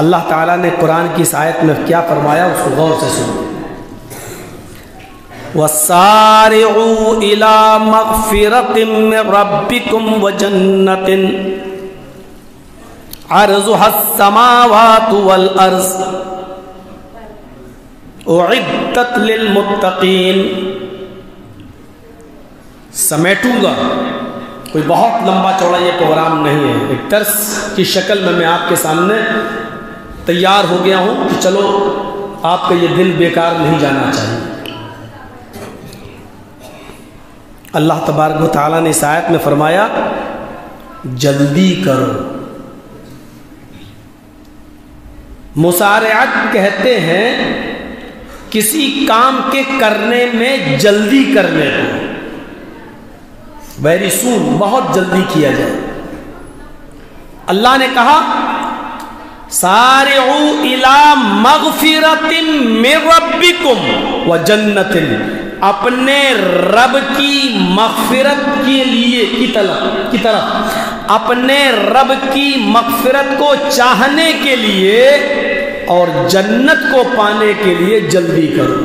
اللہ تعالیٰ نے قرآن کی اس آیت میں کیا فرمایا اس کو غور سے سنو. وَسَارِعُوا إِلَى مَغْفِرَةٍ مِّن رَّبِّكُمْ وَجَنَّةٍ عَرْضُهَا السَّمَاوَاتُ وَالْأَرْضُ اُعِدَّتْ لِلْمُتَّقِينَ. سمیٹوں گا، کوئی بہت لمبا چوڑا یہ پروگرام نہیں ہے، ایک درس کی شکل میں آپ کے سامنے تیار ہو گیا ہوں کہ چلو آپ کا یہ دل بیکار نہیں جانا چاہیے. اللہ تبارک و تعالیٰ نے اس آیت میں فرمایا جلدی کرو. مسارعت کہتے ہیں کسی کام کے کرنے میں جلدی کرنے کو، ویری سون، بہت جلدی کیا جائے. اللہ نے کہا سارعوا الی مغفرۃ من ربکم وجنۃ، اپنے رب کی مغفرت کے لیے کی طرف اپنے رب کی مغفرت کو چاہنے کے لیے اور جنت کو پانے کے لیے جلدی کرو.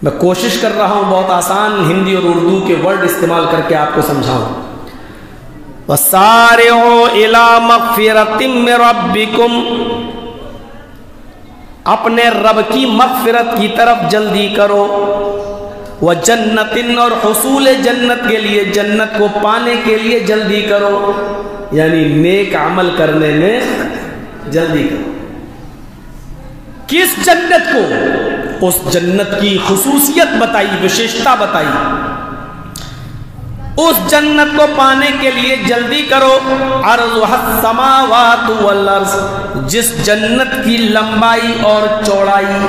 میں کوشش کر رہا ہوں بہت آسان ہندی اور اردو کے ورڈ استعمال کر کے آپ کو سمجھاؤں. وَسَارِعُوا إِلَى مَغْفِرَةٍ مِّن رَّبِّكُمْ، اپنے رب کی مغفرت کی طرف جلدی کرو. وَجَنَّةٍ، اور حصول جنت کے لیے، جنت کو پانے کے لیے جلدی کرو، یعنی نیک عمل کرنے میں جلدی کرو. کس جنت کو؟ اس جنت کی خصوصیت بتائی، وشیشتا بتائی. اس جنت کو پانے کے لیے جلدی کرو. عرضها السماوات والارض، جس جنت کی لمبائی اور چوڑائی،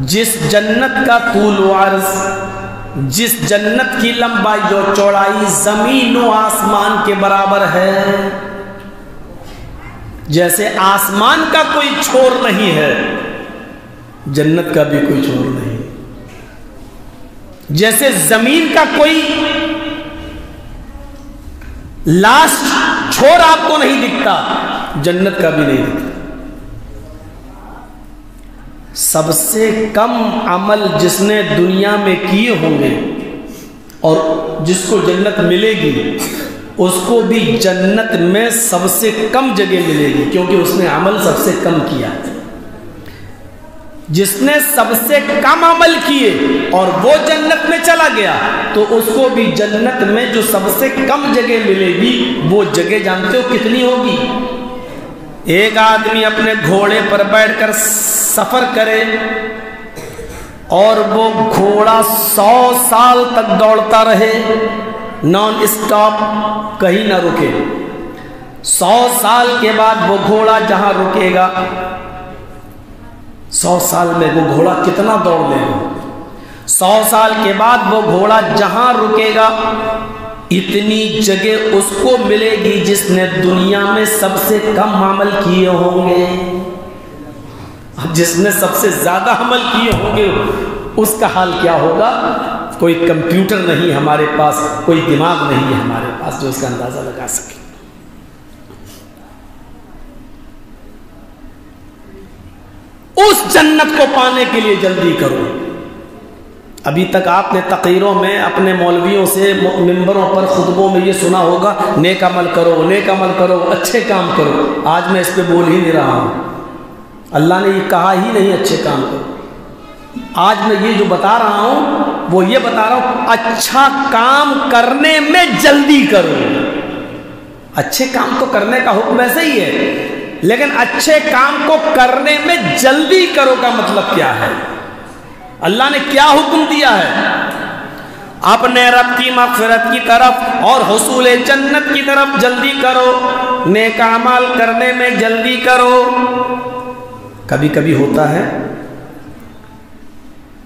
جس جنت کا طول و عرض، جس جنت کی لمبائی اور چوڑائی زمین و آسمان کے برابر ہے. جیسے آسمان کا کوئی چھور نہیں ہے، جنت کا بھی کوئی چھور نہیں. جیسے زمین کا کوئی لاسٹ چھور آپ کو نہیں دکھتا، جنت کا بھی نہیں دکھتا. سب سے کم عمل جس نے دنیا میں کیے ہوں گے اور جس کو جنت ملے گی، اس کو بھی جنت میں سب سے کم جگہ ملے گی، کیونکہ اس نے عمل سب سے کم کیا. جس نے سب سے کم عمل کیے اور وہ جنت میں چلا گیا، تو اس کو بھی جنت میں جو سب سے کم جگہ ملے گی، وہ جگہ جانتے ہو کتنی ہوگی؟ ایک آدمی اپنے گھوڑے پر بیٹھ کر سفر کرے اور وہ گھوڑا 100 سال تک دوڑتا رہے، نان اسٹاپ، کہیں نہ رکے. 100 سال کے بعد وہ گھوڑا جہاں رکے گا، 100 سال میں وہ گھوڑا کتنا دوڑ لے گا؟ 100 سال کے بعد وہ گھوڑا جہاں رکے گا، اتنی جگہ اس کو ملے گی جس نے دنیا میں سب سے کم عمل کیے ہوں گے. جس نے سب سے زیادہ عمل کیے ہوں گے اس کا حال کیا ہوگا؟ کوئی کمپیوٹر نہیں ہمارے پاس، کوئی دماغ نہیں ہے ہمارے پاس جو اس کا اندازہ لگا سکے. اس جنت کو پانے کے لیے جلدی کرو. ابھی تک آپ نے تقریروں میں اپنے مولویوں سے ممبروں پر خطبوں میں یہ سنا ہوگا نیک عمل کرو، نیک عمل کرو، اچھے کام کرو. آج میں اس پہ بول ہی نہیں رہا ہوں. اللہ نے یہ کہا ہی نہیں اچھے کام کرو. آج میں یہ جو بتا رہا ہوں وہ یہ بتا رہا ہوں اچھا کام کرنے میں جلدی کرو. اچھے کام تو کرنے کا حکم ایسے ہی ہے، لیکن اچھے کام کو کرنے میں جلدی کرو کا مطلب کیا ہے؟ اللہ نے کیا حکم دیا ہے؟ اپنے رب کی مغفرت کی طرف اور حصول جنت کی طرف جلدی کرو، نیک اعمال کرنے میں جلدی کرو. کبھی کبھی ہوتا ہے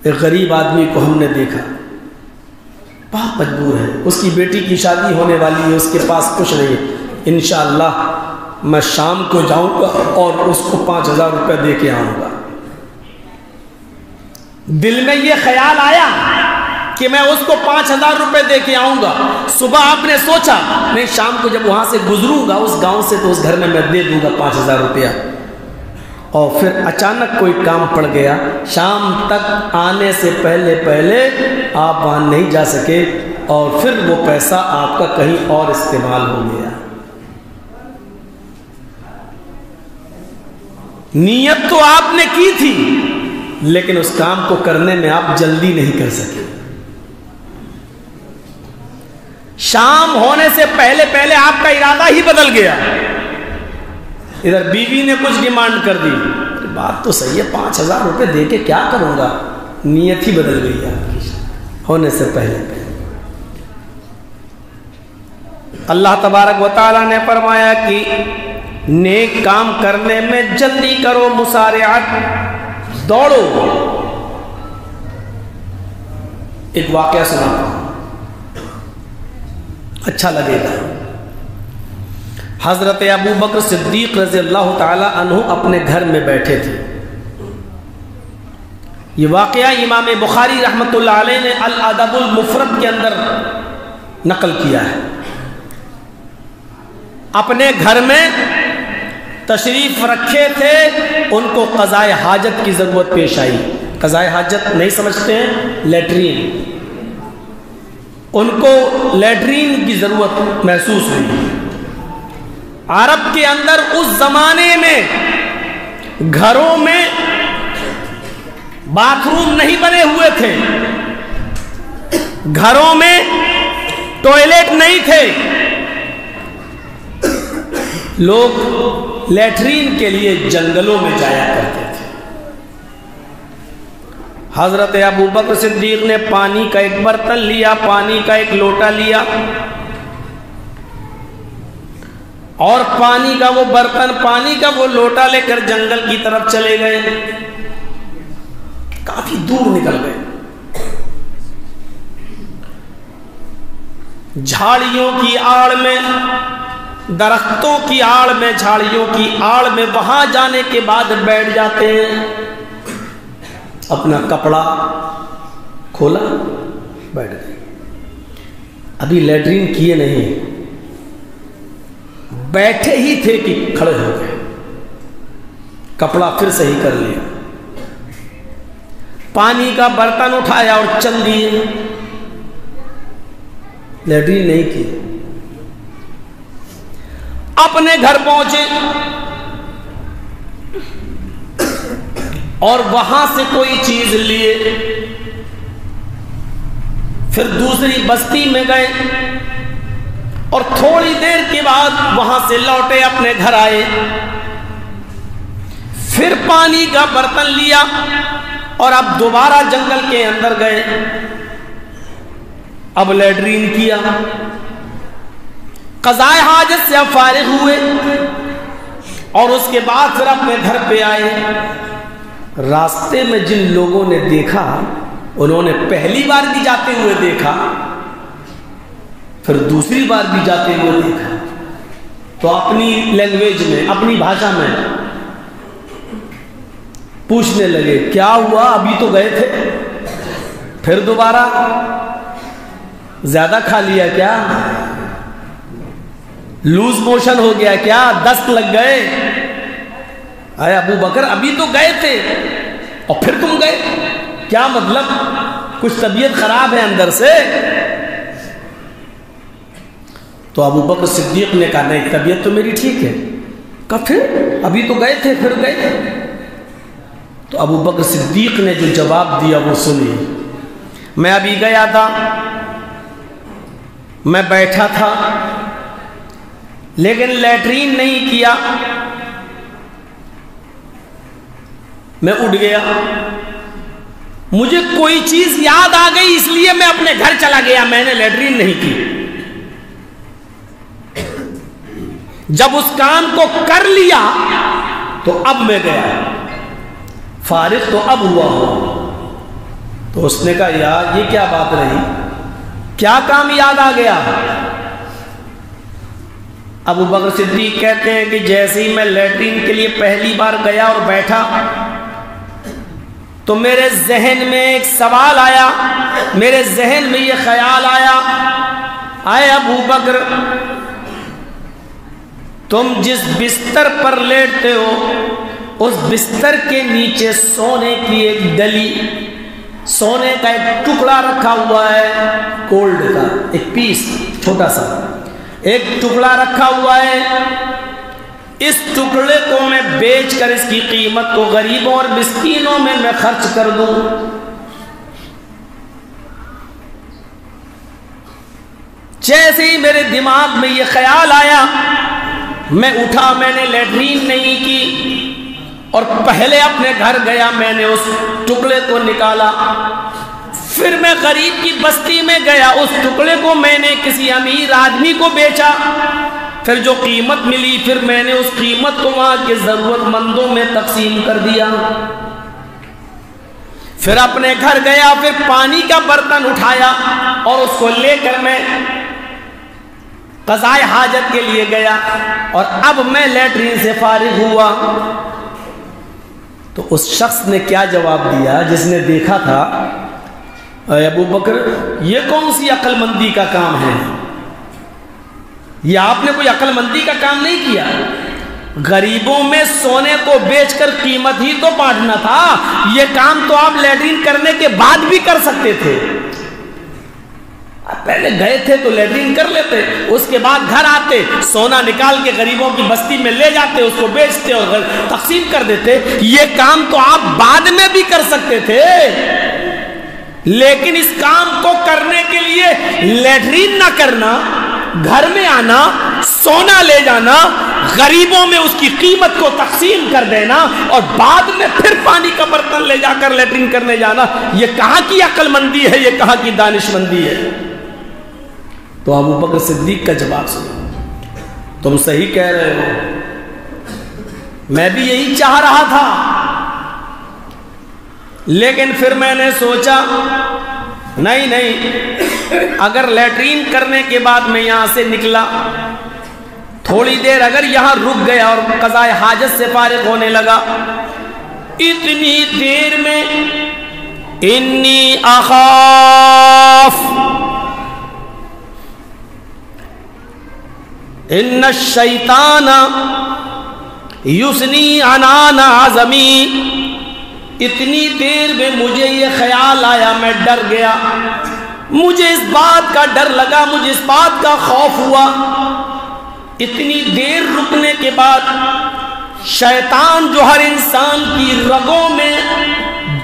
ایک غریب آدمی کو ہم نے دیکھا، بہت مجبور ہے، اس کی بیٹی کی شادی ہونے والی ہے، اس کے پاس کچھ نہیں ہے. انشاءاللہ میں شام کو جاؤں گا اور اس کو 5000 روپے دے کے آؤں گا. دل میں یہ خیال آیا کہ میں اس کو 5,000 روپے دے کے آؤں گا. صبح آپ نے سوچا میں شام کو جب وہاں سے گزروں گا اس گاؤں سے تو اس گھر میں دے دوں گا 5,000 روپیہ. اور پھر اچانک کوئی کام پڑ گیا, شام تک آنے سے پہلے آپ وہاں نہیں جا سکے اور پھر وہ پیسہ آپ کا کہیں اور استعمال ہو گیا. نیت تو آپ نے کی تھی لیکن اس کام کو کرنے میں آپ جلدی نہیں کر سکے. شام ہونے سے پہلے آپ کا ارادہ ہی بدل گیا. ادھر بیوی نے کچھ ڈیمانڈ کر دی, بات تو صحیح ہے 5,000 روپے دے کے کیا کروں گا, نیت ہی بدل گئی آپ کی ہونے سے پہلے. اللہ تبارک و تعالیٰ نے فرمایا کہ نیک کام کرنے میں جلدی کرو, مسارعت, دوڑو. ایک واقعہ سناتا ہوں, اچھا لگے گا. حضرت ابو بکر صدیق رضی اللہ تعالی عنہ اپنے گھر میں بیٹھے تھے. یہ واقعہ امام بخاری رحمۃ اللہ علیہ نے الادب المفرد کے اندر نقل کیا ہے. اپنے گھر میں تشریف رکھے تھے, ان کو قضاء حاجت کی ضرورت پیش آئی. قضاء حاجت نہیں سمجھتے ہیں؟ لیٹرین. ان کو لیٹرین کی ضرورت محسوس ہوئی. عرب کے اندر اس زمانے میں گھروں میں باتھ روم نہیں بنے ہوئے تھے, گھروں میں ٹوائلٹ نہیں تھے. لوگ لیٹرین کے لیے جنگلوں میں جایا کرتے تھے. حضرت ابو بکر صدیق نے پانی کا ایک برتن لیا, پانی کا ایک لوٹا لیا اور پانی کا وہ برتن, پانی کا وہ لوٹا لے کر جنگل کی طرف چلے گئے. کافی دور نکل گئے. جھاڑیوں کی آڑ میں, درختوں کی آڑ میں, جھاڑیوں کی آڑ میں وہاں جانے کے بعد بیٹھ جاتے ہیں. اپنا کپڑا کھولا, بیٹھ گئے. ابھی لیٹرین کیے نہیں, بیٹھے ہی تھے کہ کھڑے ہو گئے. کپڑا پھر صحیح کر لیا, پانی کا برتن اٹھایا اور چل دیے. لیٹرین نہیں کی. اپنے گھر پہنچے اور وہاں سے کوئی چیز لیے. پھر دوسری بستی میں گئے اور تھوڑی دیر کے بعد وہاں سے لوٹے, اپنے گھر آئے. پھر پانی کا برتن لیا اور اب دوبارہ جنگل کے اندر گئے. اب لیٹرین کیا, قضاء حاجت سے اب فارغ ہوئے اور اس کے بعد پھر اپنے گھر پہ آئے. راستے میں جن لوگوں نے دیکھا, انہوں نے پہلی بار بھی جاتے ہوئے دیکھا, پھر دوسری بار بھی جاتے ہوئے دیکھا, تو اپنی لینگویج میں, اپنی بھاشا میں پوچھنے لگے کیا ہوا, ابھی تو گئے تھے, پھر دوبارہ زیادہ کھا لیا کیا, لوز موشن ہو گیا کیا, دست لگ گئے. اے ابو بکر ابھی تو گئے تھے اور پھر تم گئے, کیا مطلب, کچھ طبیعت خراب ہے اندر سے؟ تو ابو بکر صدیق نے کہا نہیں, طبیعت تو میری ٹھیک ہے. کہا پھر ابھی تو گئے تھے, پھر گئے. تو ابو بکر صدیق نے جو جواب دیا وہ سنیے. میں ابھی گیا تھا, میں بیٹھا تھا لیکن لیٹرین نہیں کیا, میں اٹھ گیا, مجھے کوئی چیز یاد آ گئی اس لیے میں اپنے گھر چلا گیا, میں نے لیٹرین نہیں کی. جب اس کام کو کر لیا تو اب میں گیا, فارغ تو اب ہوا ہو. تو اس نے کہا یار یہ کیا بات رہی, کیا کام یاد آ گیا؟ ابو بکر صدیق کہتے ہیں کہ جیسے ہی میں لیٹرین کے لیے پہلی بار گیا اور بیٹھا, تو میرے ذہن میں ایک سوال آیا، میرے ذہن میں یہ خیال آیا، اے ابو بکر، تم جس بستر پر لیٹتے ہو اس بستر کے نیچے سونے کی ایک ڈلی، سونے کا ایک ٹکڑا رکھا ہوا ہے، گولڈ کا ایک پیس، چھوٹا سا ایک ٹکڑا رکھا ہوا ہے، اس ٹکڑے کو میں بیچ کر اس کی قیمت کو غریبوں اور مسکینوں میں خرچ کر دوں۔ جیسے ہی میرے دماغ میں یہ خیال آیا، میں اٹھا، میں نے لیٹرین نہیں کی اور پہلے اپنے گھر گیا، میں نے اس ٹکڑے کو نکالا، پھر میں غریب کی بستی میں گیا، اس ٹکڑے کو میں نے کسی امیر آدمی کو بیچا، پھر جو قیمت ملی پھر میں نے اس قیمت کو وہاں کے ضرورت مندوں میں تقسیم کر دیا۔ پھر اپنے گھر گیا، پھر پانی کا برتن اٹھایا اور اس کو لے کر میں قضائے حاجت کے لیے گیا، اور اب میں لیٹرین سے فارغ ہوا۔ تو اس شخص نے کیا جواب دیا جس نے دیکھا تھا، اے ابو بکر، یہ کون سی عقل مندی کا کام ہے؟ یہ آپ نے کوئی عقل مندی کا کام نہیں کیا، غریبوں میں سونے کو بیچ کر قیمت ہی تو بانٹنا تھا، یہ کام تو آپ لیٹرین کرنے کے بعد بھی کر سکتے تھے۔ پہلے گئے تھے تو لیٹرین کر لیتے، اس کے بعد گھر آتے، سونا نکال کے غریبوں کی بستی میں لے جاتے، اس کو بیچتے اور تقسیم کر دیتے، یہ کام تو آپ بعد میں بھی کر سکتے تھے۔ لیکن اس کام کو کرنے کے لیے لیٹرین نہ کرنا، گھر میں آنا، سونا لے جانا، غریبوں میں اس کی قیمت کو تقسیم کر دینا اور بعد میں پھر پانی کا برتن لے جا کر لیٹرین کرنے جانا، یہ کہاں کی عقل مندی ہے، یہ کہاں کی دانش مندی ہے؟ تو ابو بکر صدیق کا جواب سنو، تم صحیح کہہ رہے ہو، میں بھی یہی چاہ رہا تھا، لیکن پھر میں نے سوچا نہیں، اگر لیٹرین کرنے کے بعد میں یہاں سے نکلا، تھوڑی دیر اگر یہاں رک گیا اور قضائے حاجت سے فارغ ہونے لگا، اتنی دیر میں انی اخاف ان الشیطان یسنی عنان عظمی، اتنی دیر میں مجھے یہ خیال آیا، میں ڈر گیا، مجھے اس بات کا ڈر لگا، مجھے اس بات کا خوف ہوا، اتنی دیر رکنے کے بعد شیطان جو ہر انسان کی رگوں میں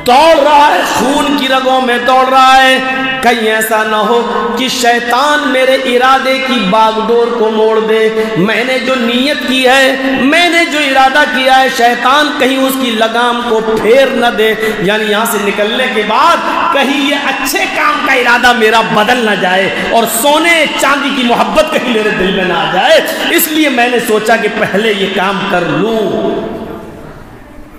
دوڑ رہا ہے، خون کی رگوں میں دوڑ رہا ہے، کہیں ایسا نہ ہو کہ شیطان میرے ارادے کی باغ ڈور کو موڑ دے، میں نے جو نیت کی ہے، میں نے جو ارادہ کیا ہے، شیطان کہیں اس کی لگام کو پھیر نہ دے، یعنی یہاں سے نکلنے کے بعد کہیں یہ اچھے کام کا ارادہ میرا بدل نہ جائے اور سونے چاندی کی محبت کہیں میرے دل میں نہ آ جائے، اس لیے میں نے سوچا کہ پہلے یہ کام کر لوں۔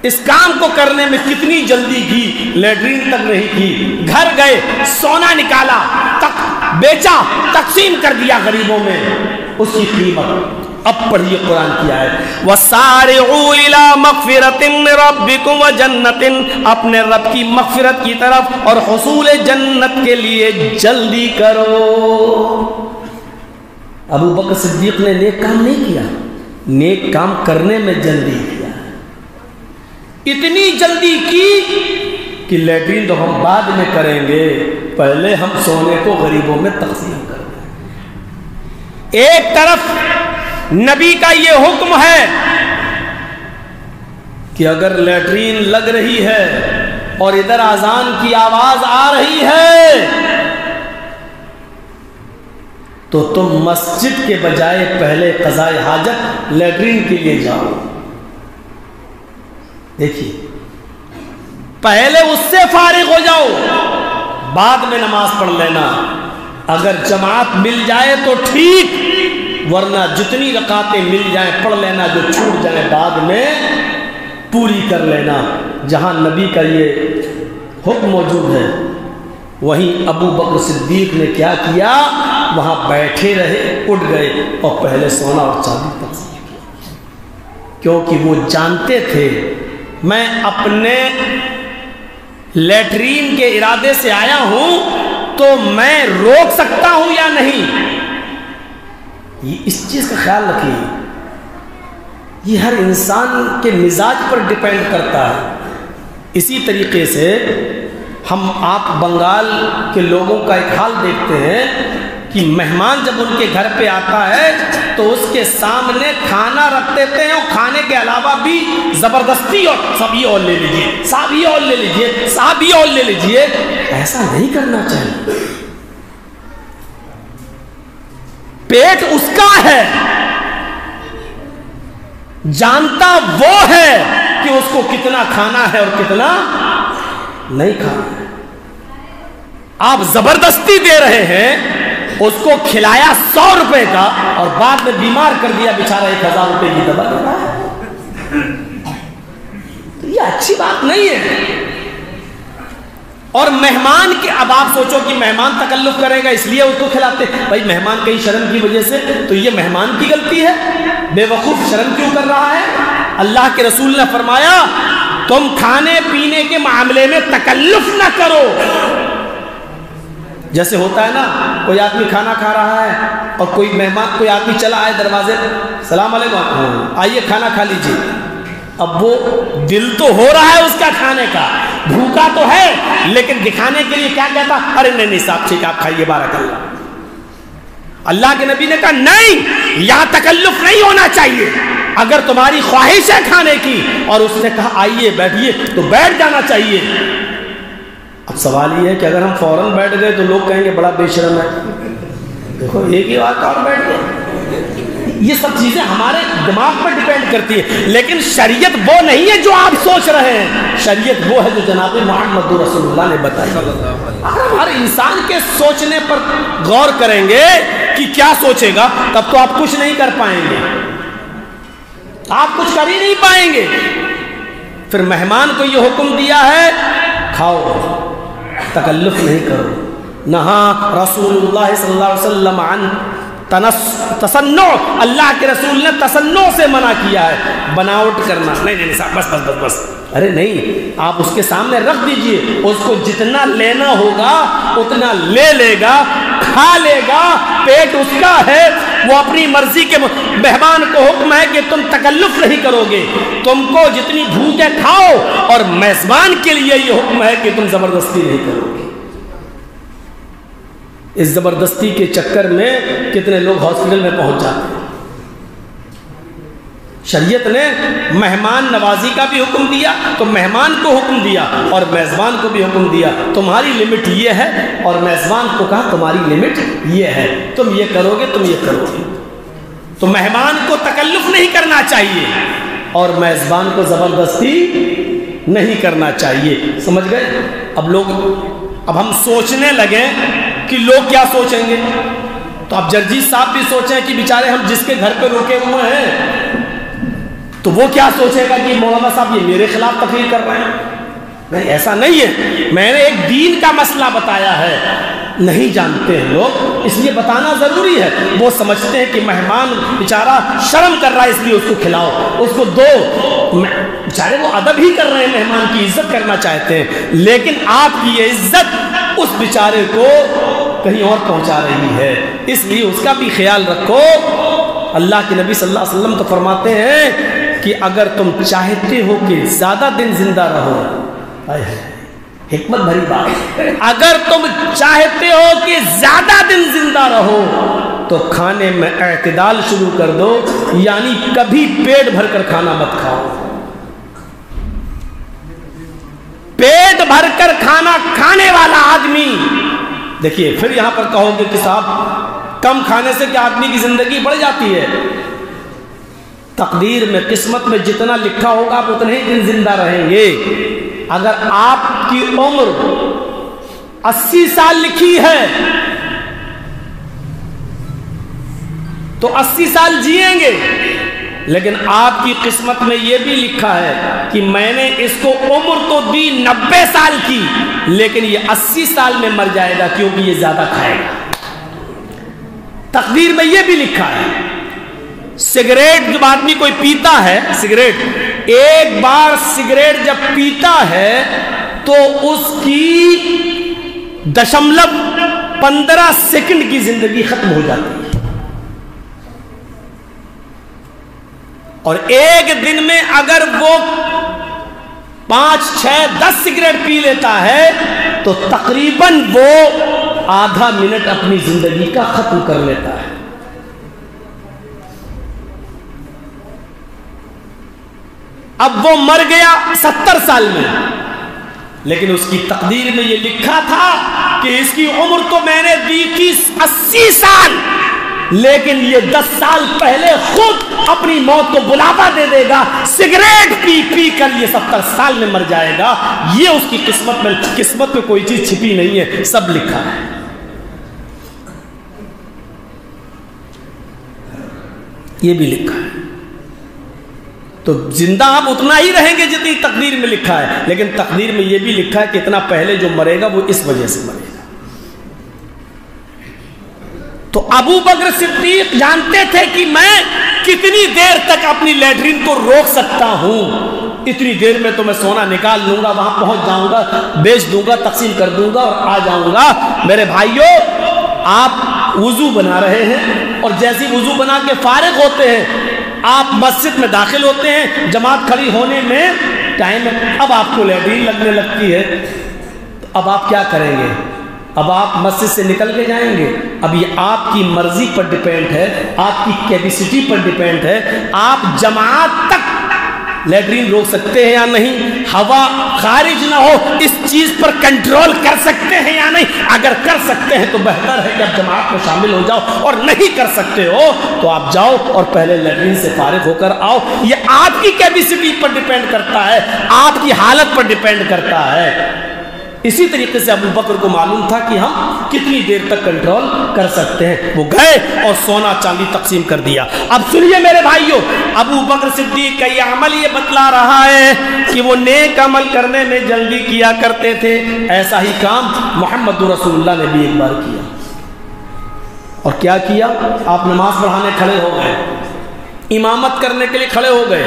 اس کام کو کرنے میں کتنی جلدی کی، لیٹرین تک نہیں کی، گھر گئے، سونا نکالا، بیچا، تقسیم کر دیا غریبوں میں اس کی قیمت۔ اب پڑھیے قرآن کی آیت، وَسَارِعُوا إِلَىٰ مَغْفِرَةٍ مِّن رَبِّكُمْ وَجَنَّةٍ، اپنے رب کی مغفرت کی طرف اور حصول جنت کے لیے جلدی کرو۔ ابو بکر صدیق نے نیک کام نہیں کیا، نیک کام کرنے میں جلدی کیا، اتنی جلدی کی کہ لیٹرین تو ہم بعد میں کریں گے، پہلے ہم سونے کو غریبوں میں تقسیم کریں گے۔ ایک طرف نبی کا یہ حکم ہے کہ اگر لیٹرین لگ رہی ہے اور ادھر اذان کی آواز آ رہی ہے تو تم مسجد کے بجائے پہلے قضائے حاجت لیٹرین کے لیے جاؤ۔ دیکھیے، پہلے اس سے فارغ ہو جاؤ، بعد میں نماز پڑھ لینا، اگر جماعت مل جائے تو ٹھیک، ورنہ جتنی رکعتیں مل جائیں پڑھ لینا، جو چھوٹ جائیں بعد میں پوری کر لینا۔ جہاں نبی کا یہ حکم موجود ہے، وہیں ابو بکر صدیق نے کیا کیا، وہاں بیٹھے رہے، اٹھ گئے اور پہلے سونا اور چاندی تقسیم کیا، کیونکہ وہ جانتے تھے میں اپنے لیٹرین کے ارادے سے آیا ہوں تو میں روک سکتا ہوں یا نہیں؟ یہ اس چیز کا خیال رکھیے، یہ ہر انسان کے مزاج پر ڈیپینڈ کرتا ہے۔ اسی طریقے سے ہم آپ بنگال کے لوگوں کا ایک حال دیکھتے ہیں کہ مہمان جب ان کے گھر پہ آتا ہے تو اس کے سامنے کھانا رکھ دیتے ہیں، اور کھانے کے علاوہ بھی زبردستی اور سب یہ اور لے لیجیے، صاحب یہ اور لے لیجیے، صاحب یہ اور لے لیجیے۔ ایسا نہیں کرنا چاہیے۔ پیٹ اس کا ہے، جانتا وہ ہے کہ اس کو کتنا کھانا ہے اور کتنا نہیں کھانا ہے۔ آپ زبردستی دے رہے ہیں، اس کو کھلایا 100 روپے کا اور بعد میں بیمار کر دیا بیچارہ 1000 روپے کی دوا دے رہا ہے، تو یہ اچھی بات نہیں ہے۔ اور مہمان کے، اب آپ سوچو کہ مہمان تکلف کرے گا اس لیے اس کو کھلاتے، بھائی مہمان کہیں شرم کی وجہ سے، تو یہ مہمان کی غلطی ہے، بے وقوف شرم کیوں کر رہا ہے؟ اللہ کے رسول نے فرمایا تم کھانے پینے کے معاملے میں تکلف نہ کرو۔ جیسے ہوتا ہے نا، کوئی آدمی کھانا کھا رہا ہے اور کوئی مہمان، کوئی آدمی چلا آئے دروازے پہ، السلام علیکم، آئیے کھانا کھا لیجیے۔ اب وہ دل تو ہو رہا ہے اس کا کھانے کا، بھوکا تو ہے، لیکن دکھانے کے لیے کیا کہتا، ارے نہیں صاحب ٹھیک آپ کھائیے، بارک اللہ۔ اللہ کے نبی نے کہا نہیں، یہاں تکلف نہیں ہونا چاہیے۔ اگر تمہاری خواہش ہے کھانے کی اور اس نے کہا آئیے بیٹھیے تو بیٹھ جانا چاہیے۔ اب سوال یہ ہے کہ اگر ہم فوراً بیٹھ گئے تو لوگ کہیں گے بڑا بے شرم ہے، دیکھو ایک ہی بات اور بیٹھ گئے۔ یہ سب چیزیں ہمارے دماغ پر ڈیپینڈ کرتی ہے، لیکن شریعت وہ نہیں ہے جو آپ سوچ رہے ہیں، شریعت وہ ہے جو جناب محمد رسول اللہ نے بتائی۔ اگر ہر انسان کے سوچنے پر غور کریں گے کہ کیا سوچے گا، تب تو آپ کچھ نہیں کر پائیں گے، آپ کچھ کر ہی نہیں پائیں گے۔ پھر مہمان کو یہ حکم دیا ہے کھاؤ، تکلف نہیں کرو۔ نہا رسول اللہ صلی اللہ علیہ وسلم عن تصنع، اللہ کے رسول نے تصنع سے منع کیا ہے، بناوٹ کرنا۔ نہیں صاحب بس بس بس بس، ارے نہیں، آپ اس کے سامنے رکھ دیجئے، اس کو جتنا لینا ہوگا اتنا لے لے گا، کھا لے گا، پیٹ اس کا ہے، وہ اپنی مرضی کے۔ مہمان کو حکم ہے کہ تم تکلف نہیں کرو گے، تم کو جتنی بھوک ہے کھاؤ، اور میزبان کے لیے یہ حکم ہے کہ تم زبردستی نہیں کرو گے۔ اس زبردستی کے چکر میں کتنے لوگ ہاسپٹل میں پہنچ جاتے ہیں۔ شریعت نے مہمان نوازی کا بھی حکم دیا تو مہمان کو حکم دیا، اور میزبان کو بھی حکم دیا تمہاری لمٹ یہ ہے، اور میزبان کو کہا تمہاری لمٹ یہ ہے، تم یہ کرو گے، تم یہ کرو گے۔ تو مہمان کو تکلف نہیں کرنا چاہیے اور میزبان کو زبردستی نہیں کرنا چاہیے۔ سمجھ گئے؟ اب ہم سوچنے لگے کہ لوگ کیا سوچیں گے، تو اب جرجیت صاحب بھی سوچیں کہ بیچارے ہم جس کے گھر پہ رکے ہوئے ہیں تو وہ کیا سوچے گا کہ مولانا صاحب یہ میرے خلاف تقریر کر رہے ہیں۔ نہیں، ایسا نہیں ہے، میں نے ایک دین کا مسئلہ بتایا ہے، نہیں جانتے ہیں لوگ، اس لیے بتانا ضروری ہے۔ وہ سمجھتے ہیں کہ مہمان بیچارہ شرم کر رہا ہے اس لیے اس کو کھلاؤ، اس کو دو، بیچارے وہ ادب ہی کر رہے ہیں، مہمان کی عزت کرنا چاہتے ہیں، لیکن آپ کی یہ عزت اس بیچارے کو کہیں اور پہنچا رہی ہے، اس لیے اس کا بھی خیال رکھو۔ اللہ کے نبی صلی اللہ علیہ وسلم تو فرماتے ہیں کہ اگر تم چاہتے ہو کہ زیادہ دن زندہ رہو، حکمت بھری بات، اگر تم چاہتے ہو کہ زیادہ دن زندہ رہو تو کھانے میں اعتدال شروع کر دو، یعنی کبھی پیٹ بھر کر کھانا مت کھاؤ۔ پیٹ بھر کر کھانا کھانے والا آدمی، دیکھیے پھر یہاں پر کہو گے کہ صاحب کم کھانے سے کیا آدمی کی زندگی بڑھ جاتی ہے؟ تقدیر میں، قسمت میں جتنا لکھا ہوگا آپ اتنے ہی دن زندہ رہیں گے۔ اگر آپ کی عمر 80 سال لکھی ہے تو 80 سال جیئیں گے، لیکن آپ کی قسمت میں یہ بھی لکھا ہے کہ میں نے اس کو عمر تو دی 90 سال کی، لیکن یہ 80 سال میں مر جائے گا کیونکہ یہ زیادہ کھائے گا۔ تقدیر میں یہ بھی لکھا ہے۔ سگریٹ جب آدمی کوئی پیتا ہے، سگریٹ ایک بار سگریٹ جب پیتا ہے تو اس کی 0.15 سیکنڈ کی زندگی ختم ہو جاتی ہے، اور ایک دن میں اگر وہ 5, 6, 10 سگریٹ پی لیتا ہے تو تقریباً وہ آدھا منٹ اپنی زندگی کا ختم کر لیتا ہے۔ اب وہ مر گیا 70 سال میں، لیکن اس کی تقدیر میں یہ لکھا تھا کہ اس کی عمر تو میں نے دی تھی 80 سال، لیکن یہ 10 سال پہلے خود اپنی موت کو بلاوا دے دے گا، سگریٹ پی پی کر یہ 70 سال میں مر جائے گا۔ یہ اس کی قسمت میں کوئی چیز چھپی نہیں ہے، سب لکھا ہے۔ یہ بھی لکھا ہے، تو زندہ آپ اتنا ہی رہیں گے جتنی تقدیر میں لکھا ہے، لیکن تقدیر میں یہ بھی لکھا ہے کہ اتنا پہلے جو مرے گا وہ اس وجہ سے مرے گا۔ تو ابو بکر صدیق جانتے تھے کہ میں کتنی دیر تک اپنی لیٹرین کو روک سکتا ہوں، اتنی دیر میں تو میں سونا نکال لوں گا، وہاں پہنچ جاؤں گا، بیچ دوں گا، تقسیم کر دوں گا اور آ جاؤں گا۔ میرے بھائیوں، آپ وضو بنا رہے ہیں اور جیسی وضو بنا کے فارغ ہوتے ہیں آپ مسجد میں داخل ہوتے ہیں، جماعت کھڑی ہونے میں ٹائم ہے، اب آپ کو لیٹرین لگنے لگتی ہے، تو اب آپ کیا کریں گے؟ اب آپ مسجد سے نکل کے جائیں گے؟ اب یہ آپ کی مرضی پر ڈیپینڈ ہے، آپ کی کیپیسٹی پر ڈیپینڈ ہے، آپ جماعت تک لیٹرین روک سکتے ہیں یا نہیں، ہوا خارج نہ ہو اس چیز پر کنٹرول کر سکتے ہیں یا نہیں۔ اگر کر سکتے ہیں تو بہتر ہے کہ آپ جماعت میں شامل ہو جاؤ، اور نہیں کر سکتے ہو تو آپ جاؤ اور پہلے لیٹرین سے فارغ ہو کر آؤ۔ یہ آپ کی کیپیسٹی پر ڈیپینڈ کرتا ہے، آپ کی حالت پر ڈیپینڈ کرتا ہے۔ اسی طریقے سے ابو بکر کو معلوم تھا کہ ہم کتنی دیر تک کنٹرول کر سکتے ہیں، وہ گئے اور سونا چاندی تقسیم کر دیا۔ اب سنیے میرے بھائیوں، ابو بکر صدیق کا یہ عمل یہ بتلا رہا ہے کہ وہ نیک عمل کرنے میں جلدی کیا کرتے تھے۔ ایسا ہی کام محمد رسول اللہ نے بھی ایک بار کیا، اور کیا کیا؟ آپ نماز پڑھانے کھڑے ہو گئے، امامت کرنے کے لیے کھڑے ہو گئے،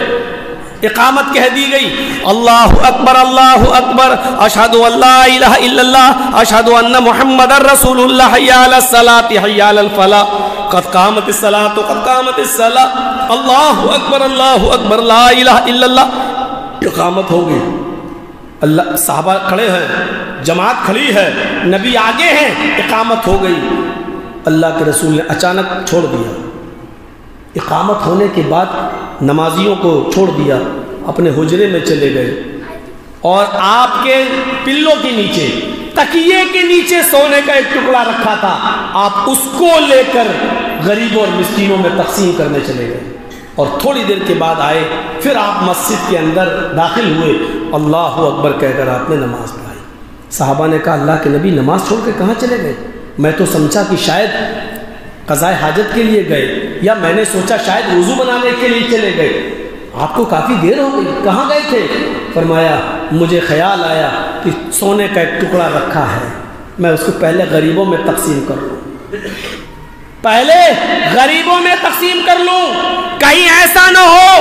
اقامت کہہ دی گئی، اللہ اکبر اللہ اکبر، اشہد ان لا الہ الا اللہ، اشہد ان محمد رسول اللہ، حی علی الصلاۃ حی علی الفلاح، قد قامت الصلاۃ قد قامت الصلاۃ، اللہ اکبر لا الہ الا اللہ۔ اقامت ہو گئی، اللہ صحابہ کھڑے ہیں، جماعت کھڑی ہے، نبی آگے ہیں، اقامت ہو گئی، اللہ کے رسول نے اچانک چھوڑ دیا۔ اقامت ہونے کے بعد نمازیوں کو چھوڑ دیا، اپنے حجرے میں چلے گئے، اور آپ کے پلوں کے نیچے، تکیے کے نیچے سونے کا ایک ٹکڑا رکھا تھا، آپ اس کو لے کر غریبوں اور مسکینوں میں تقسیم کرنے چلے گئے، اور تھوڑی دیر کے بعد آئے، پھر آپ مسجد کے اندر داخل ہوئے، اللہ اکبر کہہ کر آپ نے نماز پڑھائی۔ صحابہ نے کہا اللہ کے نبی نماز چھوڑ کے کہاں چلے گئے؟ میں تو سمجھا کہ شاید قضاء حاجت کے لیے گئے، یا میں نے سوچا شاید وضو بنانے کے لیے چلے گئے، آپ کو کافی دیر ہو گئی، کہاں گئے تھے؟ فرمایا مجھے خیال آیا کہ سونے کا ایک ٹکڑا رکھا ہے، میں اس کو پہلے غریبوں میں تقسیم کر لوں، پہلے غریبوں میں تقسیم کر لوں، کہیں ایسا نہ ہو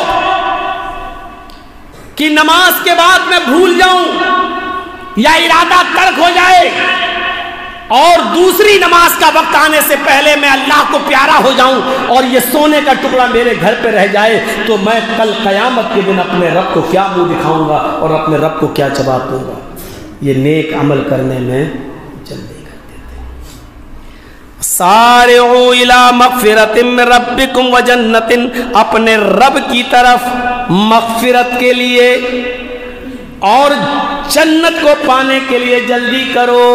کہ نماز کے بعد میں بھول جاؤں یا ارادہ ترک ہو جائے اور دوسری نماز کا وقت آنے سے پہلے میں اللہ کو پیارا ہو جاؤں اور یہ سونے کا ٹکڑا میرے گھر پہ رہ جائے، تو میں کل قیامت کے دن اپنے رب کو کیا منہ دکھاؤں گا اور اپنے رب کو کیا جواب دوں گا۔ یہ نیک عمل کرنے میں جلدی کرتے تھے۔ سارعوا الی مغفرۃ من ربکم وجنۃ، اپنے رب کی طرف مغفرت کے لیے اور جنت کو پانے کے لیے جلدی کرو۔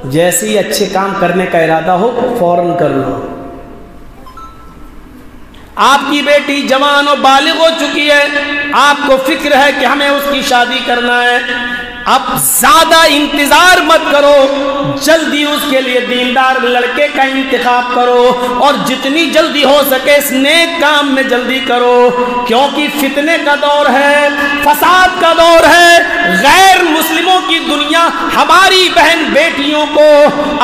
جیسے ہی اچھے کام کرنے کا ارادہ ہو فوراً کر لو۔ آپ کی بیٹی جوان و بالغ ہو چکی ہے، آپ کو فکر ہے کہ ہمیں اس کی شادی کرنا ہے، اب زیادہ انتظار مت کرو، جلدی اس کے لیے دیندار لڑکے کا انتخاب کرو، اور جتنی جلدی ہو سکے اس نیک کام میں جلدی کرو، کیونکہ فتنے کا دور ہے، فساد کا دور ہے، غیر مسلموں کی دنیا ہماری بہن بیٹیوں کو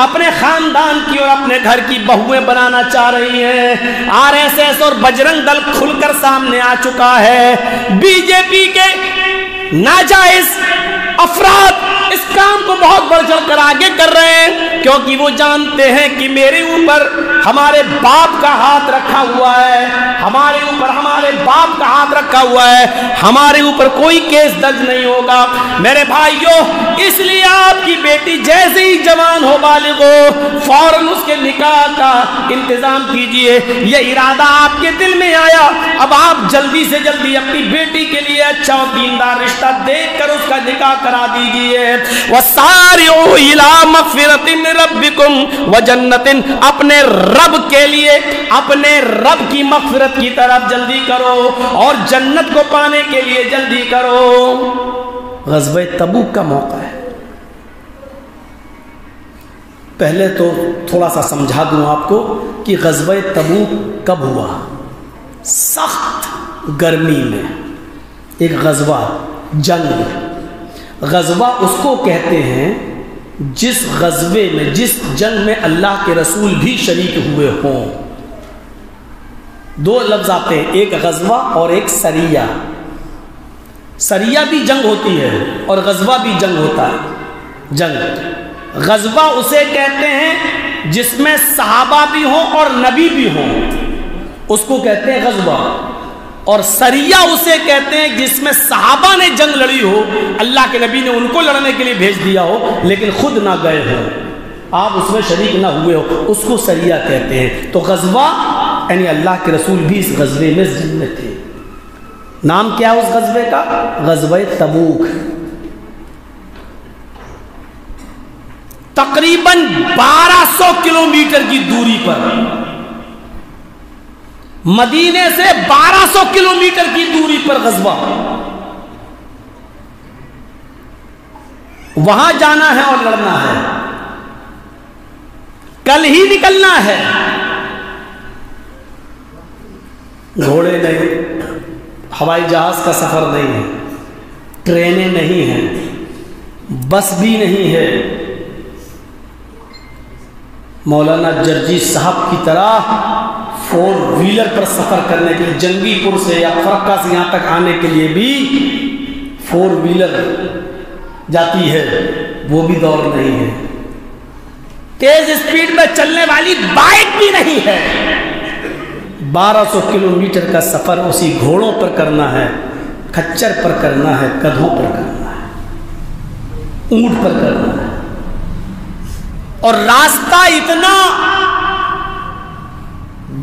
اپنے خاندان کی اور اپنے گھر کی بہویں بنانا چاہ رہی ہیں۔ RSS اور بجرنگ دل کھل کر سامنے آ چکا ہے، BJP کے ناجائز افراد اس کام کو بہت بڑھ چڑھ کر آگے کر رہے ہیں، کیونکہ وہ جانتے ہیں کہ میرے اوپر ہمارے باپ کا ہاتھ رکھا ہوا ہے، ہمارے اوپر ہمارے باپ کا ہاتھ رکھا ہوا ہے، ہمارے اوپر کوئی کیس درج نہیں ہوگا۔ میرے بھائیوں، اس لیے آپ کی بیٹی جیسے ہی جوان ہو، بالغ ہو، فوراً اس کے نکاح کا انتظام کیجئے۔ یہ ارادہ آپ کے دل میں آیا، اب آپ جلدی سے جلدی اپنی بیٹی کے لیے اچھا اور دیندار رشتہ دیکھ کر اس کا نکاح کرا دیجئے۔ وَسَارِعُوا إِلَىٰ مَغْفِرَةٍ مِّن رَبِّكُمْ وَجَنَّةٍ، اپنے رب کے لیے اپنے رب کی مغفرت کی طرف جلدی کرو اور جنت کو پانے کے لیے جلدی کرو۔ غزوہ تبوک کا موقع ہے۔ پہلے تو تھوڑا سا سمجھا دوں آپ کو کہ غزوہ تبوک کب ہوا۔ سخت گرمی میں ایک غزوہ، جنگ۔ غزوہ اس کو کہتے ہیں جس غزوے میں، جس جنگ میں اللہ کے رسول بھی شریک ہوئے ہوں۔ دو لفظ آتے ہیں، ایک غزوہ اور ایک سریہ۔ سریہ بھی جنگ ہوتی ہے اور غزوہ بھی جنگ ہوتا ہے۔ جنگ، غزوہ اسے کہتے ہیں جس میں صحابہ بھی ہوں اور نبی بھی ہوں، اس کو کہتے ہیں غزوہ۔ اور سریہ اسے کہتے ہیں جس میں صحابہ نے جنگ لڑی ہو، اللہ کے نبی نے ان کو لڑنے کے لیے بھیج دیا ہو لیکن خود نہ گئے ہو، آپ اس میں شریک نہ ہوئے ہو، اس کو سریہ کہتے ہیں۔ تو غزوہ یعنی اللہ کے رسول بھی اس غزوے میں جنگ میں تھے۔ نام کیا اس غزوے کا؟ غزوہ تبوک۔ تقریباً 1200 کلومیٹر کی دوری پر، مدینے سے 1200 کلومیٹر کی دوری پر غزوہ، وہاں جانا ہے اور لڑنا ہے، کل ہی نکلنا ہے۔ گھوڑے نہیں، ہوائی جہاز کا سفر نہیں ہے، ٹرینیں نہیں ہیں، بس بھی نہیں ہے۔ مولانا جرجی صاحب کی طرح 4 ویلر پر سفر کرنے کے لیے، جنگی پور سے یا فرقہ سے یہاں تک آنے کے لیے بھی 4 ویلر جاتی ہے، وہ بھی دور نہیں ہے۔ تیز اسپیڈ میں چلنے والی بائک بھی نہیں ہے۔ 1200 کلومیٹر کا سفر اسی گھوڑوں پر کرنا ہے، کھچر پر کرنا ہے، گدھوں پر کرنا ہے، اونٹ پر کرنا ہے۔ اور راستہ اتنا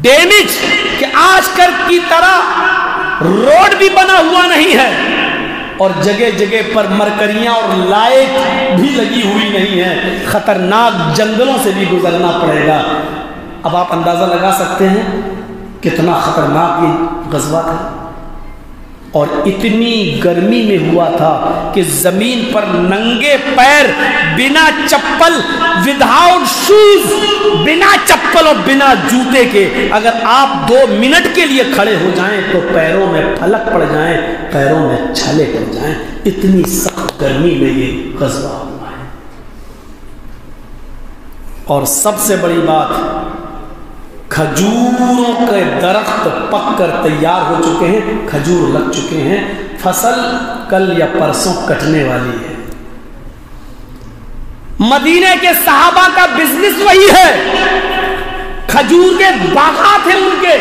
ڈیمیج کہ آج کل کی طرح روڈ بھی بنا ہوا نہیں ہے، اور جگہ جگہ پر مرکریاں اور لائٹ بھی لگی ہوئی نہیں ہے، خطرناک جنگلوں سے بھی گزرنا پڑے گا۔ اب آپ اندازہ لگا سکتے ہیں کتنا خطرناک یہ غزوہ تھا، اور اتنی گرمی میں ہوا تھا کہ زمین پر ننگے پیر، بنا چپل، وداؤٹ شوز، بنا چپل اور بنا جوتے کے اگر آپ 2 منٹ کے لیے کھڑے ہو جائیں تو پیروں میں پھلک پڑ جائیں، پیروں میں چھالے پڑ جائیں، اتنی سخت گرمی میں یہ غزوہ ہوا ہے۔ اور سب سے بڑی بات، کھجوروں کے درخت پک کر تیار ہو چکے ہیں، کھجور لگ چکے ہیں، فصل کل یا پرسوں کٹنے والی ہے۔ مدینے کے صحابہ کا بزنس وہی ہے، کھجور کے باغات ہیں ان کے،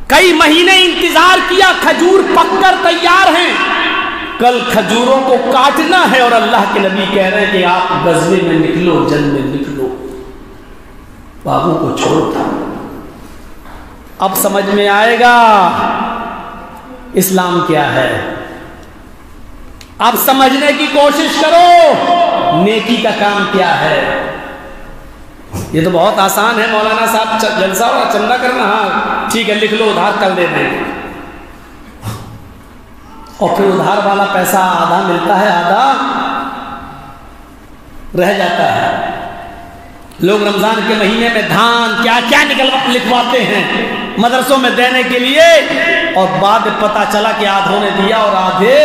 کئی مہینے انتظار کیا، کھجور پک کر تیار ہیں، کل کھجوروں کو کاٹنا ہے، اور اللہ کے نبی کہہ رہے ہیں کہ آپ غزوے میں نکلو، جنگ میں نکلو، باغوں کو چھوڑتا۔ اب سمجھ میں آئے گا اسلام کیا ہے، اب سمجھنے کی کوشش کرو نیکی کا کام کیا ہے۔ یہ تو بہت آسان ہے، مولانا صاحب جلسہ اور چندہ کرنا، ہاں ٹھیک ہے لکھ لو، ادھار کر دے دیں، اور پھر ادھار والا پیسہ آدھا ملتا ہے، آدھا رہ جاتا ہے۔ لوگ رمضان کے مہینے میں دھان کیا کیا لکھواتے ہیں مدرسوں میں دینے کے لیے، اور بعد پتہ چلا کہ آدھوں نے دیا اور آدھے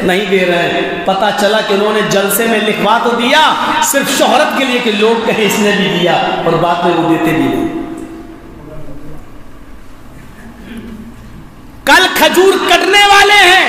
نہیں دے رہے۔ پتہ چلا کہ انہوں نے جلسے میں لکھوا تو دیا صرف شہرت کے لیے کہ لوگ کہیں اس نے بھی دیا، اور بعد میں وہ دیتے بھی نہیں۔ کل کھجور کٹنے والے ہیں،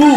2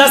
10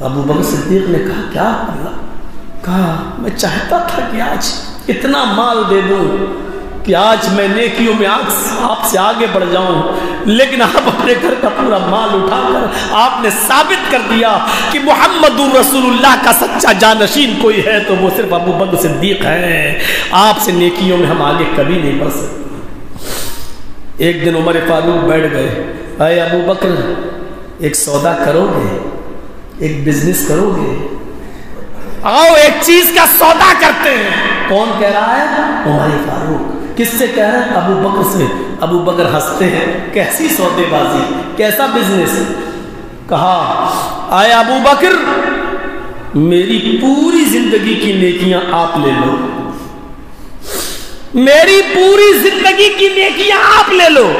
ابو بکر صدیق نے کہا کیا اللہ؟ کہا میں چاہتا تھا کہ آج اتنا مال دے دوں کہ آج میں نیکیوں میں آپ سے آگے بڑھ جاؤں، لیکن آپ اپنے گھر کا پورا مال اٹھا کر آپ نے ثابت کر دیا کہ محمد رسول اللہ کا سچا جانشین کوئی ہے تو وہ صرف ابو بکر صدیق ہے، آپ سے نیکیوں میں ہم آگے کبھی نہیں بڑھ سکتے۔ ایک دن عمر فاروق بیٹھ گئے، اے ابو بکر ایک سودا کرو گے، ایک بزنس کرو گے؟ آؤ ایک چیز کا سودا کرتے ہیں۔ کون کہہ رہا ہے؟ عمر فاروق۔ کس سے کہہ رہا ہے؟ ابو بکر سے۔ ابو بکر ہنستے ہیں، کیسی سودے بازی، کیسا بزنس؟ کہا آئے ابو بکر میری پوری زندگی کی نیکیاں آپ لے لو، میری پوری زندگی کی نیکیاں آپ لے لو،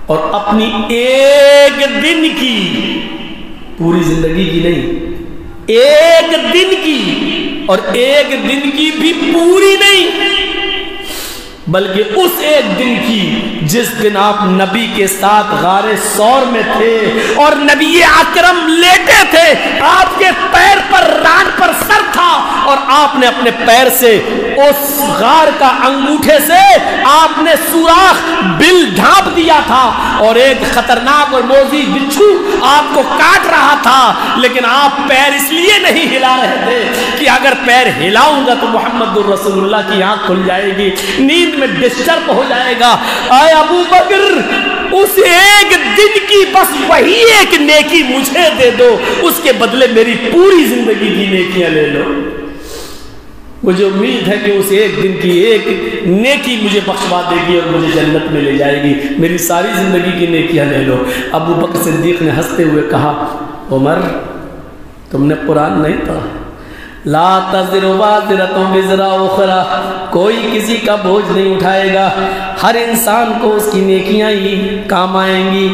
اور اپنی ایک دن کی، پوری زندگی کی نہیں، ایک دن کی، اور ایک دن کی بھی پوری نہیں بلکہ اس ایک دن کی جس دن آپ نبی کے ساتھ غار ثور میں تھے اور نبی اکرم لیٹے تھے، آپ کے پیر پر ران پر سر تھا اور آپ نے اپنے پیر سے اس غار کا انگوٹھے سے آپ نے سوراخ بل ڈھانپ دیا تھا اور ایک خطرناک اور موذی بچھو آپ کو کاٹ رہا تھا، لیکن آپ پیر اس لیے نہیں ہلا رہے تھے کہ اگر پیر ہلاؤں گا تو محمد الرسول اللہ کی آنکھ کھل جائے گی، نیند میں ڈسٹرب ہو جائے گا۔ اے ابو بکر اس ایک دن کی بس وہی ایک نیکی مجھے دے دو، اس کے بدلے میری پوری زندگی کی نیکیاں لے لو۔ مجھے امید ہے کہ اس ایک دن کی ایک نیکی مجھے بخشوا دے گی اور مجھے جنت میں لے جائے گی، میری ساری زندگی کی نیکیاں لے لو۔ ابو بکر صدیق نے ہنستے ہوئے کہا عمر تم نے قرآن نہیں پڑھا؟ لا تزر وازرۃ وزر اخری، کوئی کسی کا بوجھ نہیں اٹھائے گا، ہر انسان کو اس کی نیکیاں ہی کام آئیں گی۔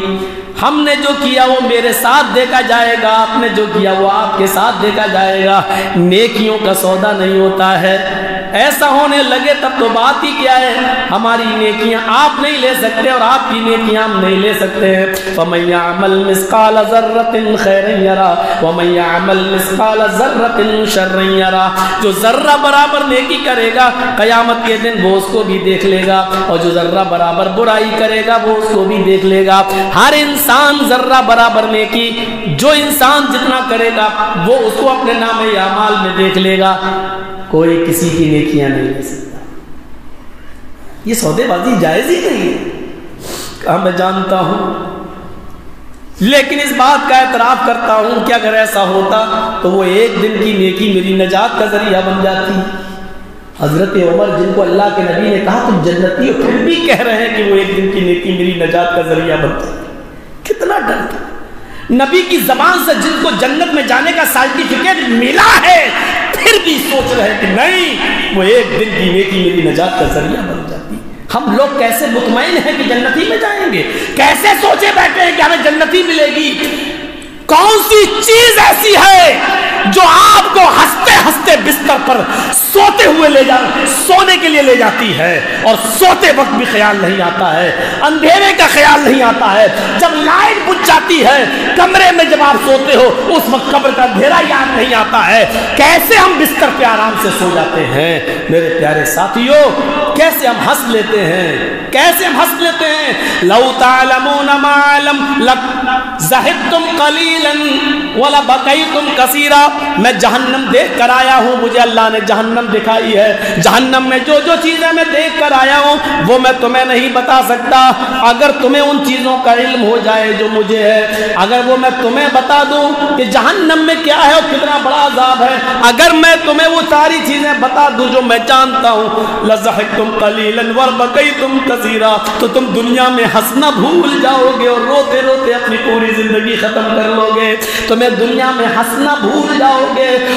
ہم نے جو کیا وہ میرے ساتھ دیکھا جائے گا، آپ نے جو کیا وہ آپ کے ساتھ دیکھا جائے گا، نیکیوں کا سودا نہیں ہوتا ہے۔ ایسا ہونے لگے تب تو بات ہی کیا ہے، ہماری نیکیاں آپ نہیں لے سکتے اور آپ کی نیکیاں ہم نہیں لے سکتے ہیں۔ فَمَن يَعْمَلْ مِثْقَالَ ذَرَّةٍ خَيْرًا يَرَهُ وَمَن يَعْمَلْ مِثْقَالَ ذَرَّةٍ شَرًّا يَرَهُ، جو ذرہ برابر نیکی کرے گا قیامت کے دن وہ اس کو بھی دیکھ لے گا، اور جو ذرہ برابر برائی کرے گا وہ اس کو بھی دیکھ لے گا۔ ہر انسان ذرہ برابر نیکی، جو انسان جتنا کرے گا وہ اس کو اپنے نام اعمال میں دیکھ لے گا، کوئی کسی کی نیکیاں نہیں لے سکتا۔ یہ سودے بازی جائز ہی نہیں ہے، کہاں میں جانتا ہوں، لیکن اس بات کا اعتراف کرتا ہوں کہ اگر ایسا ہوتا تو وہ ایک دن کی نیکی میری نجات کا ذریعہ بن جاتی۔ حضرت عمر جن کو اللہ کے نبی نے کہا تم جنتی ہو، پھر بھی کہہ رہے ہیں کہ وہ ایک دن کی نیکی میری نجات کا ذریعہ بنتی، کتنا ڈر تھا۔ نبی کی زبان سے جن کو جنت میں جانے کا سرٹیفکیٹ ملا ہے پھر بھی سوچ رہے کہ نہیں وہ ایک دن کی نیکی میری نجات کا ذریعہ بن جاتی۔ ہم لوگ کیسے مطمئن ہیں کہ جنتی میں جائیں گے، کیسے سوچے بیٹھے ہیں کہ ہمیں جنتی ملے گی؟ کون سی چیز ایسی ہے جو آپ کو ہنستے ہنستے بستر پر سوتے ہوئے سونے کے لیے لے جاتی ہے اور سوتے وقت بھی خیال نہیں آتا ہے، اندھیرے کا خیال نہیں آتا ہے، جب لائٹ بجھ جاتی ہے کمرے میں جب آپ سوتے ہو اس وقت قبر کا اندھیرا یاد نہیں آتا ہے، کیسے ہم بستر پہ آرام سے سو جاتے ہیں؟ میرے پیارے ساتھیوں کیسے ہم ہنس لیتے ہیں، کیسے ہم ہنس لیتے ہیں۔ لو تعلمون ما علم لزہدتم قلیلا ولبقیتم کثیرا، میں جہنم دیکھ کر آیا ہوں، مجھے اللہ نے جہنم دکھائی ہے، جہنم میں جو جو چیزیں میں دیکھ کر آیا ہوں وہ میں تمہیں نہیں بتا سکتا۔ اگر تمہیں ان چیزوں کا علم ہو جائے جو مجھے ہے، اگر وہ میں تمہیں بتا دوں کہ جہنم میں کیا ہے اور کتنا بڑا عذاب ہے، اگر میں تمہیں وہ ساری چیزیں بتا دوں جو میں جانتا ہوں، لضحکتم قلیلا وبقیتم کثیرا، تو تم دنیا میں ہنسنا بھول جاؤ گے اور روتے روتے اپنی پوری زندگی ختم کر لو گے۔ تمہیں دنیا میں ہنسنا بھول جاؤ گے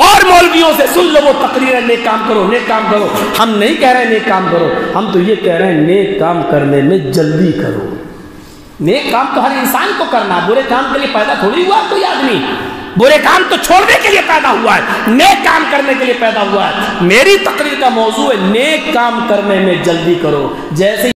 اور مولویوں سے سن لو وہ تقریر ہے نیک کام کرو نیک کام کرو. ہم نہیں کہہ رہے نیک کام کرو, ہم تو یہ کہہ رہے ہیں نیک کام کرنے میں جلدی کرو. نیک کام تو ہر انسان کو کرنا ہے, برے کام کے لیے پیدا تھوڑی ہوا کوئی آدمی. برے کام تو چھوڑنے کے لیے پیدا ہوا ہے, نیک کام کرنے کے لیے پیدا ہوا ہے. میری تقریر کا موضوع ہے نیک کام کرنے میں جلدی کرو. جیسے